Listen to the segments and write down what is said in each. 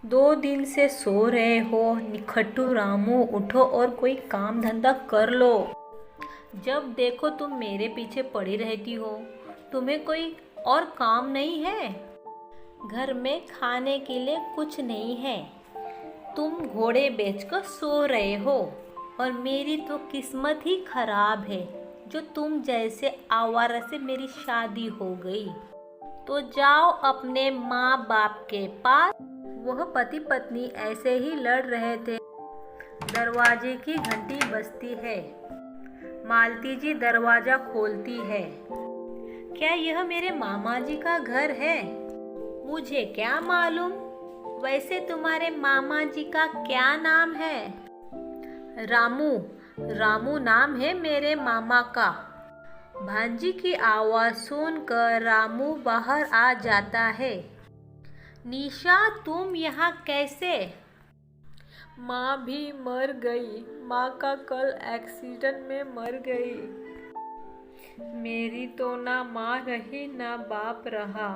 2 दिन से सो रहे हो निखट्टू रामू, उठो और कोई काम धंधा कर लो। जब देखो तुम मेरे पीछे पड़ी रहती हो। तुम्हें कोई और काम नहीं है? घर में खाने के लिए कुछ नहीं है। तुम घोड़े बेचकर सो रहे हो और मेरी तो किस्मत ही खराब है जो तुम जैसे आवारा से मेरी शादी हो गई। तो जाओ अपने माँ बाप के पास। वह पति पत्नी ऐसे ही लड़ रहे थे। दरवाजे की घंटी बजती है। मालती जी दरवाजा खोलती है। क्या यह मेरे मामा जी का घर है? मुझे क्या मालूम। वैसे तुम्हारे मामा जी का क्या नाम है? रामू। रामू नाम है मेरे मामा का। भांजी की आवाज़ सुनकर रामू बाहर आ जाता है। निशा, तुम यहाँ कैसे? माँ भी मर गई। माँ का कल एक्सीडेंट में मर गई। मेरी तो ना माँ रही ना बाप रहा।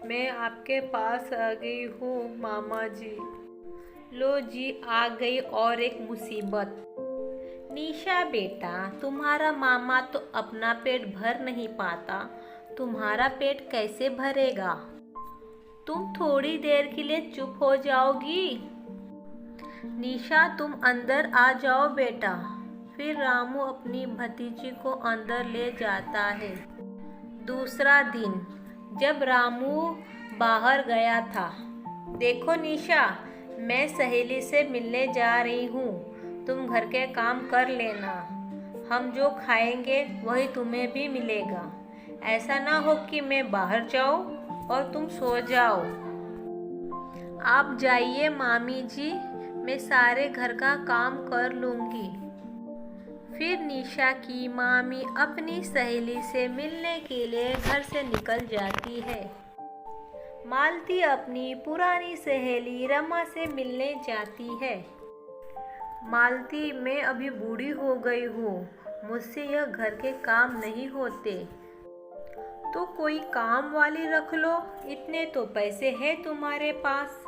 मैं आपके पास आ गई हूँ मामा जी। लो जी, आ गई और एक मुसीबत। निशा बेटा, तुम्हारा मामा तो अपना पेट भर नहीं पाता, तुम्हारा पेट कैसे भरेगा? तुम थोड़ी देर के लिए चुप हो जाओगी? निशा, तुम अंदर आ जाओ बेटा। फिर रामू अपनी भतीजी को अंदर ले जाता है। दूसरा दिन, जब रामू बाहर गया था। देखो निशा, मैं सहेली से मिलने जा रही हूँ। तुम घर के काम कर लेना। हम जो खाएंगे वही तुम्हें भी मिलेगा। ऐसा ना हो कि मैं बाहर जाऊँ और तुम सो जाओ। आप जाइए मामी जी, मैं सारे घर का काम कर लूँगी। फिर निशा की मामी अपनी सहेली से मिलने के लिए घर से निकल जाती है। मालती अपनी पुरानी सहेली रमा से मिलने जाती है। मालती, मैं अभी बूढ़ी हो गई हूँ, मुझसे यह घर के काम नहीं होते। तो कोई काम वाली रख लो, इतने तो पैसे हैं तुम्हारे पास।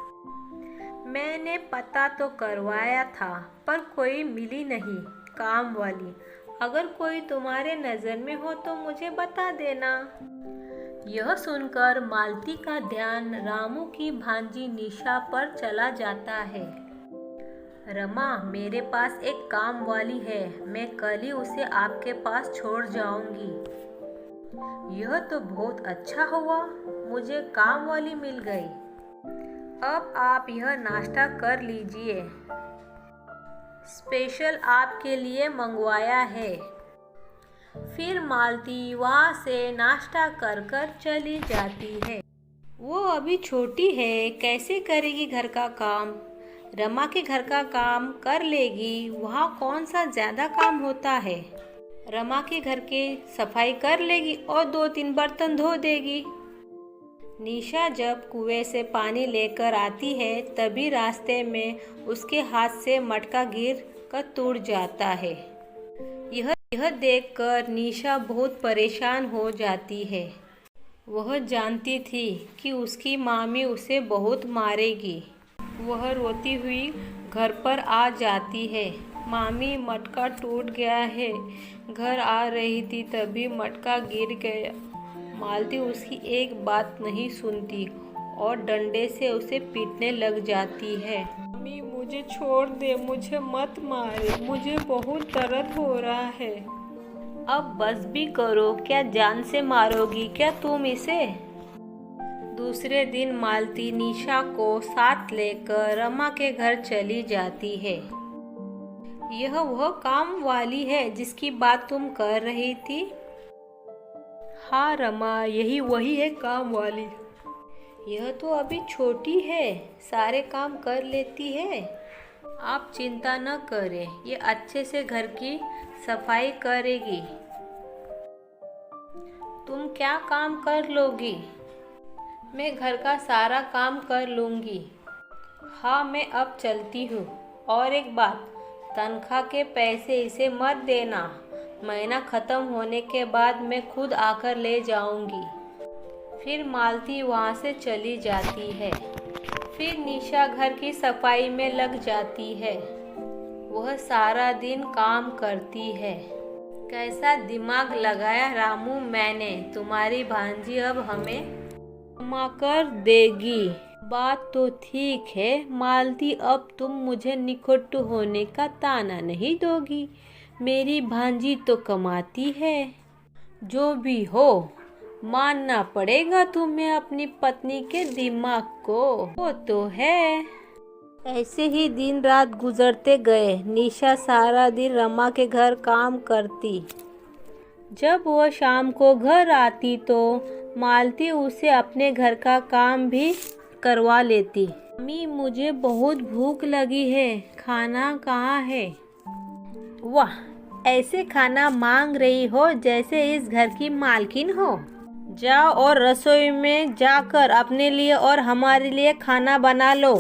मैंने पता तो करवाया था पर कोई मिली नहीं काम वाली। अगर कोई तुम्हारे नज़र में हो तो मुझे बता देना। यह सुनकर मालती का ध्यान रामू की भांजी निशा पर चला जाता है। रमा, मेरे पास एक काम वाली है, मैं कल ही उसे आपके पास छोड़ जाऊंगी। यह तो बहुत अच्छा हुआ, मुझे काम वाली मिल गई। अब आप यह नाश्ता कर लीजिए, स्पेशल आपके लिए मंगवाया है। फिर मालती वहाँ से नाश्ता कर कर चली जाती है। वो अभी छोटी है, कैसे करेगी घर का काम? रमा के घर का काम कर लेगी, वहाँ कौन सा ज़्यादा काम होता है। रमा के घर के सफाई कर लेगी और 2-3 बर्तन धो देगी। निशा जब कुएं से पानी लेकर आती है तभी रास्ते में उसके हाथ से मटका गिर कर टूट जाता है। यह देखकर निशा बहुत परेशान हो जाती है। वह जानती थी कि उसकी मामी उसे बहुत मारेगी। वह रोती हुई घर पर आ जाती है। मामी, मटका टूट गया है। घर आ रही थी तभी मटका गिर गया। मालती उसकी एक बात नहीं सुनती और डंडे से उसे पीटने लग जाती है। मामी, मुझे छोड़ दे, मुझे मत मारे, मुझे बहुत दर्द हो रहा है। अब बस भी करो, क्या जान से मारोगी क्या तुम इसे? दूसरे दिन मालती निशा को साथ लेकर रमा के घर चली जाती है। यह वह काम वाली है जिसकी बात तुम कर रही थी? हाँ रमा, यही वही है काम वाली। यह तो अभी छोटी है, सारे काम कर लेती है। आप चिंता न करें, ये अच्छे से घर की सफाई करेगी। तुम क्या काम कर लोगी? मैं घर का सारा काम कर लूँगी। हाँ, मैं अब चलती हूँ। और एक बात, तनख्वाह के पैसे इसे मत देना। महीना ख़त्म होने के बाद मैं खुद आकर ले जाऊँगी। फिर मालती वहाँ से चली जाती है। फिर निशा घर की सफाई में लग जाती है। वह सारा दिन काम करती है। कैसा दिमाग लगाया रामू मैंने, तुम्हारी भांजी अब हमें क्षमा कर देगी। बात तो ठीक है मालती, अब तुम मुझे निखट्टू होने का ताना नहीं दोगी। मेरी भांजी तो कमाती है। जो भी हो, मानना पड़ेगा तुम्हें अपनी पत्नी के दिमाग को। वो तो है। ऐसे ही दिन रात गुजरते गए। निशा सारा दिन रमा के घर काम करती। जब वह शाम को घर आती तो मालती उसे अपने घर का काम भी करवा लेती। मम्मी, मुझे बहुत भूख लगी है, खाना कहाँ है? वाह, ऐसे खाना मांग रही हो जैसे इस घर की मालकिन हो। जाओ और रसोई में जाकर अपने लिए और हमारे लिए खाना बना लो।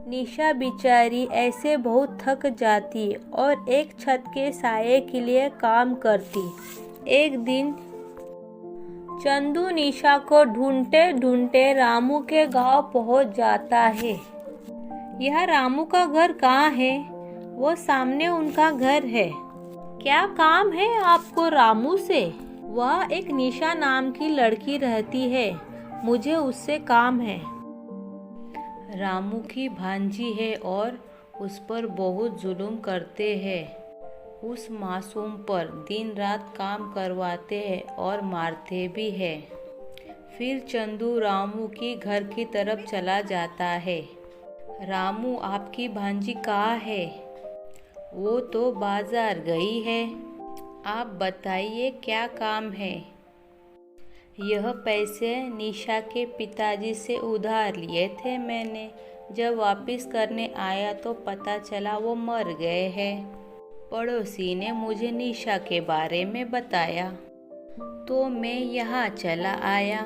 निशा बेचारी ऐसे बहुत थक जाती और एक छत के साये के लिए काम करती। एक दिन चंदू निशा को ढूंढते ढूंढते रामू के गांव पहुंच जाता है। यह रामू का घर कहाँ है? वो सामने उनका घर है। क्या काम है आपको रामू से? वह एक निशा नाम की लड़की रहती है, मुझे उससे काम है। रामू की भांजी है और उस पर बहुत जुल्म करते हैं। उस मासूम पर दिन रात काम करवाते हैं और मारते भी हैं। फिर चंदू रामू की घर की तरफ चला जाता है। रामू, आपकी भांजी कहाँ है? वो तो बाजार गई है। आप बताइए क्या काम है? यह पैसे निशा के पिताजी से उधार लिए थे मैंने। जब वापस करने आया तो पता चला वो मर गए हैं। पड़ोसी ने मुझे निशा के बारे में बताया तो मैं यहाँ चला आया।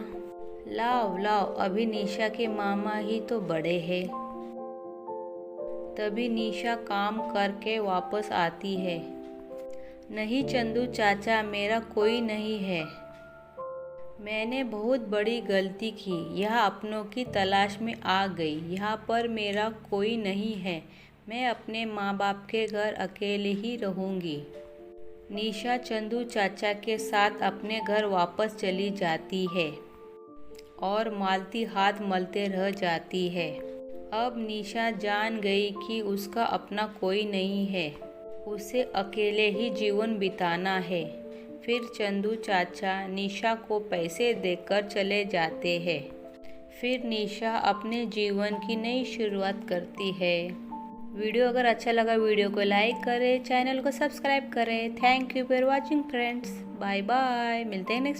लाओ लाओ, अभी निशा के मामा ही तो बड़े हैं। तभी निशा काम करके वापस आती है। नहीं चंदू चाचा, मेरा कोई नहीं है। मैंने बहुत बड़ी गलती की, यह अपनों की तलाश में आ गई। यहाँ पर मेरा कोई नहीं है। मैं अपने माँ बाप के घर अकेले ही रहूँगी। निशा चंदू चाचा के साथ अपने घर वापस चली जाती है और मालती हाथ मलते रह जाती है। अब निशा जान गई कि उसका अपना कोई नहीं है, उसे अकेले ही जीवन बिताना है। फिर चंदू चाचा निशा को पैसे देकर चले जाते हैं। फिर निशा अपने जीवन की नई शुरुआत करती है। वीडियो अगर अच्छा लगा वीडियो को लाइक करें, चैनल को सब्सक्राइब करें। Thank you for watching friends. Bye bye, मिलते हैं नेक्स्ट